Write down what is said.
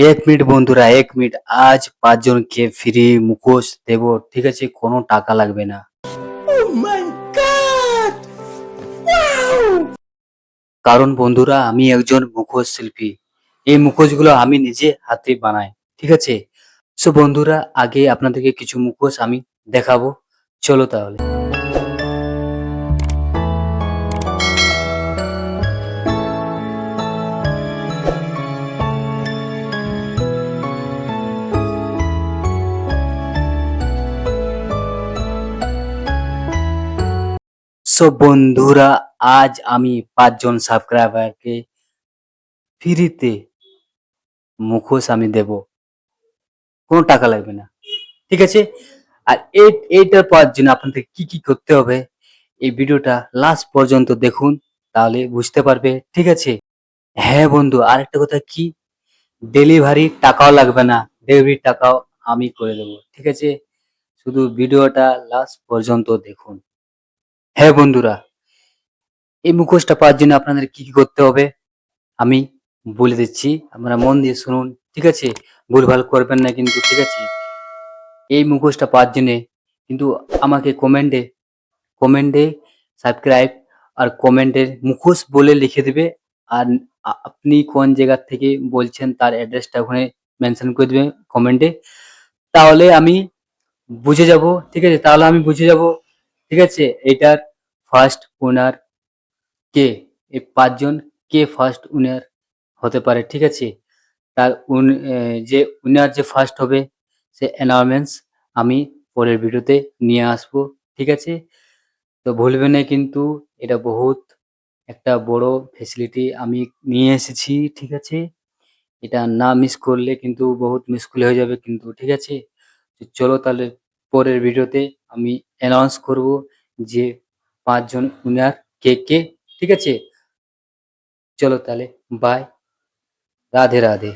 এক মিনিট বন্ধুরা, এক মিনিট। আজ ৫ জনকে ফ্রি মুখোশ দেব, ঠিক আছে? কোনো টাকা লাগবে না। কারণ বন্ধুরা, আমি একজন মুখোশ শিল্পী। এই মুখোশগুলো আমি নিজে হাতে বানাই, ঠিক আছে? সো বন্ধুরা, আগে আপনাদেরকে কিছু মুখোশ আমি দেখাবো। চলো তাহলে। সো বন্ধুরা, আজ আমি ৫ জন সাবস্ক্রাইবারকে ফ্রিতে মুখোশ আমি দেব। কোনো টাকা লাগবে না। ঠিক আছে? আর এইটার পাওয়ার জন্য আপনাদের কি করতে হবে, এই ভিডিওটা লাস্ট পর্যন্ত দেখুন, তাহলে বুঝতে পারবে। ঠিক আছে? হ্যাঁ বন্ধু, আরেকটা কথা কি, ডেলিভারির টাকাও লাগবে না। ডেলিভারির টাকাও আমি করে দেবো। ঠিক আছে? শুধু ভিডিওটা লাস্ট পর্যন্ত দেখুন। হ্যাঁ বন্ধুরা, এই মুখোশটা পাওয়ার জন্য আপনাদের কি করতে হবে আমি বলে দিচ্ছি। আপনারা মন দিয়ে শুনুন। ঠিক আছে? ভুলভাল করবেন না কিন্তু। ঠিক আছে? এই মুখোশটা পাওয়ার জন্যে কিন্তু আমাকে কমেন্টে সাবস্ক্রাইব আর কমেন্টের মুখোশ বলে লিখে দিবে। আর আপনি কোন জায়গা থেকে বলছেন তার অ্যাড্রেসটা ওখানে মেনশন করে দিবেন কমেন্টে। তাহলে আমি বুঝে যাব। ঠিক আছে? তাহলে আমি বুঝে যাব। ঠিক আছে? এটার ফার্স্ট ওনার কে? এই ৫ জন কে ফার্স্ট উইনার হতে পারে। ঠিক আছে? তার যে উইনার যে ফার্স্ট হবে সে অ্যানাউন্স আমি পরের ভিডিওতে নিয়ে আসবো। ঠিক আছে? তো ভুলবেন না কিন্তু, এটা বহুত একটা বড় ফেসিলিটি আমি নিয়ে এসেছি। ঠিক আছে? এটা না মিস করলে কিন্তু বহুত মুশকিল হয়ে যাবে কিন্তু। ঠিক আছে? তো চলো তাহলে পরের ভিডিওতে আমি অ্যানাউন্স করব যে ৫ জন উইনার কে? ঠিক আছে? চলো তাহলে বাই। রাধে, রাধে।